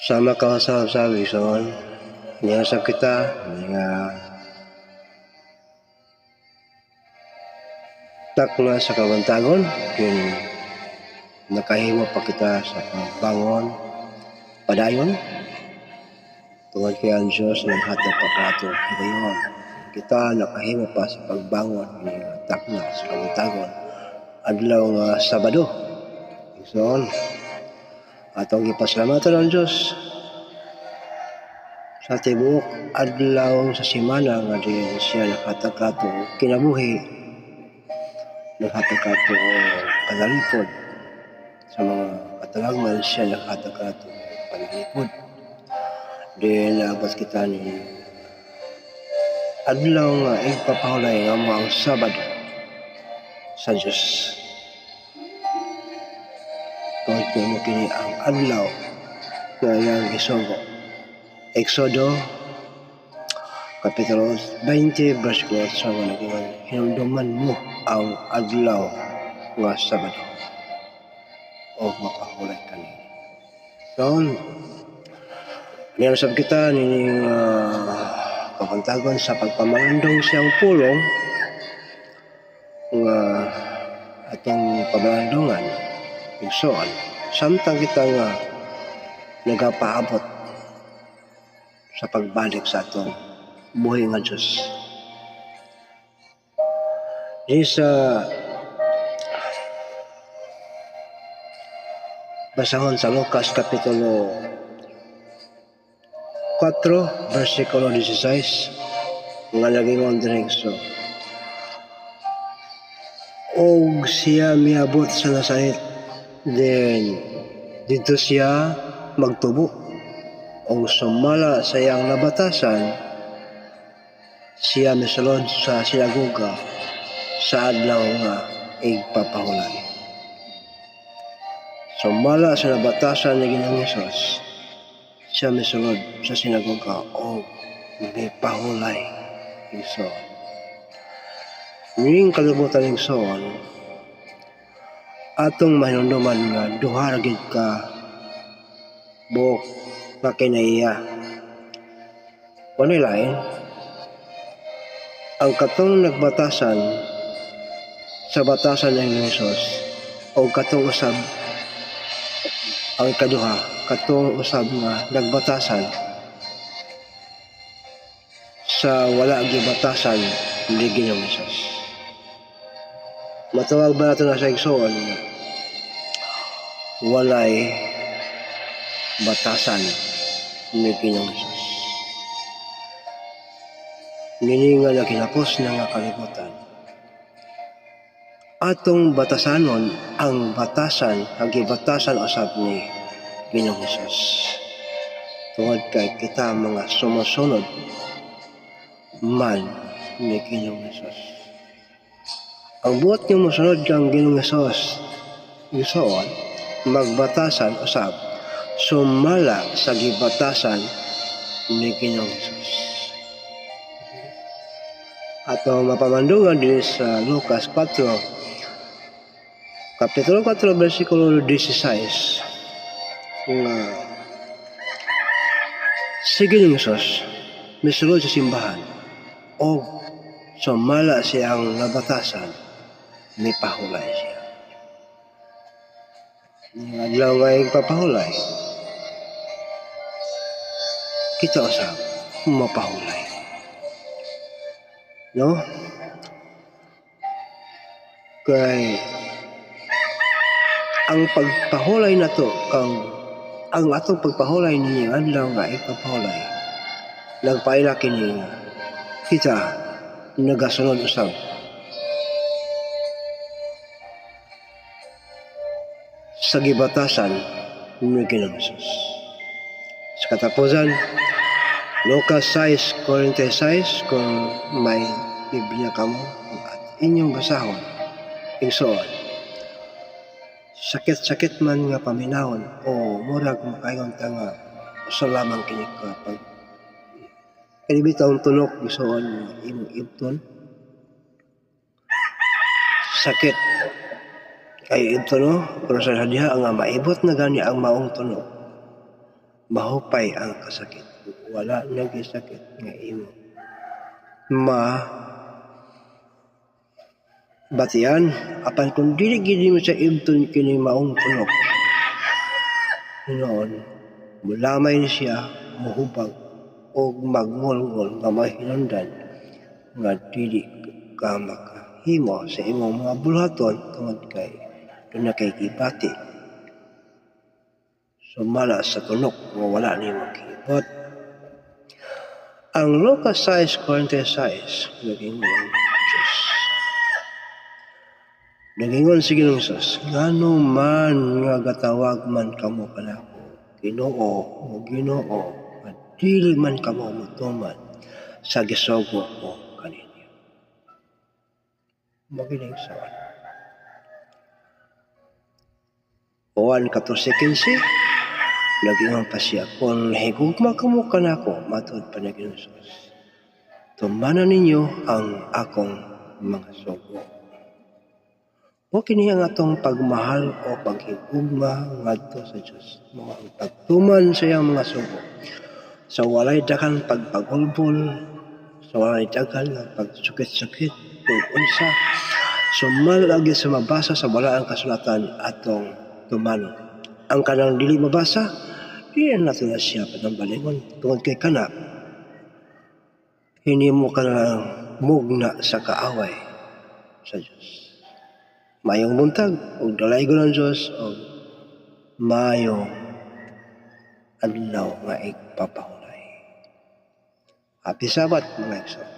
Sama ka sa Wilson, niyasab kita, nga tak na sa kabantagon, yun nakahimo pa kita sa pagbangon, padayon, tungod kay ang Diyos ng hatag pagkato, ngayon, kita nakahimo pa sa pagbangon, tak na sa kabantagon, adlaw nga Sabado, Wilson, atong ipasalamatan ang Diyos sa tibuok adlaw sa semana nga di siya nakatag kato kinabuhi, nakatag kato kalalipod sa mga katalagman siya nakatag kato panalipod. Di naabot kita ni adlaw nga ipapahulay nga mo ang Sabado sa Diyos. Kahit mo kini ang adlaw na iyang isugo. Exodo Kapitulo 20 verse 4 sa mga nagingan, hinumduman mo ang adlaw nga Sabado o makahulay kanina. So, niyasab kita ni kapantagon sa pagpamandong siyang pulong nga atong pamandongan igsoon, samtang kita nga nagapaabot sa pagbalik sa atong buhay nga Diyos. Di sa basahon sa Lucas Kapitulo 4, versikulo 16, nga nagingon direkso. Og siya miabot sa Nazaret, then dito siya magtubo o sumala sa iyang nabatasan, siya misulod sa sinagoga sa adlaw nga igpapahulay. Sumala sa nabatasan ni Ginoong Hesus, siya misulod sa sinagoga o ipahulay igsoon. Ning kalibutan igsoon, atong mahinumduman nga duha ra gid ka buok nga kinaiya. Walay lain, ang katong nagbatasan sa batasan ng Hesus o katong usab ang ikaduha, katong usab nga nagbatasan sa wala gibatasan ni Ginoong Hesus. Matawag ba natin na sa igsoon, walay batasan ni Ginoong Hesus. Nini nga naginapos na nga kalibutan. Atong batasanon ang batasan, ang gibatasan usab ni Ginoong Hesus. Tungod kay kita mga sumusunod man ni Ginoong Hesus. Ang buot niyo musunod kang Ginoong Hesus, igsoon, magbatasan usab sumala sa gibatasan ni Ginoong Hesus. Ato mapamandungan din sa Lucas 4, Kapitulo 4, versikulo 16, nga si Ginoong Hesus misulod sa simbahan o sumala siyang nabatasan, may pahulay siya. Adlaw nga ipapahulay, kita usab mapahulay. No? Kay ang pagpahulay na to, ang atong pagpahulay niya adlaw nga ipapahulay, nagpaila kini kita nagasunod usab sa gibatasan ni Ginoong Hesus. Sa katapusan, Lucas 6:46, kung may Biblia ka mo at inyong basahon, igsoon, sakit-sakit man nga paminahon o murag makaingon ta nga usa lamang kini ka pag kanibitaw tunok igsoon imong ibton sakit kay ibton no, pero sa diha nga maibot na gani ang maong tunok mahupay ang kasakit. Wala nagisakit nga imo batian apan kung dili gid mo sa ibton kini maong kunok noon mulamay na siya muhubag o magngol-ngol nga mahinungdan nga dili ka makahimo sa imong mga bulhaton tungod kay doon na kay gibati sumala sa kunok nga wala nimo gihibot. Ang Lucas 6:46 nagingon si Ginoong Hesus, ngano man nga gatawag man kamo kanako Ginoo o Ginoo at dili man kamo mutuman sa gisugo ko kaninyo. Magiling sa Juan 14:15 nagingon pa siya, kung higugma kamo kanako matud pa na Ginoong Hesus, tumanan ninyo ang akong mga sugo. O kini ang atong pagmahal o paghigugma ngadto sa Dios, mga pagtuman sa iyang mga sugo. Sa walay daghang pagpagulbol, sa walay daghang pagsukit-sukit kung unsa, sumala lagi sa mabasa sa wala ang kasulatan atong tumanon. Ang kanang dili mabasa, dili nato na siya panambalingon tungod kay kana hinimo ka na mugna sa kaaway sa Dios. Mayong buntag ug dalaygon ang Dios og mayong adlaw nga igpapahulay. Happy Sabat mga igsoon.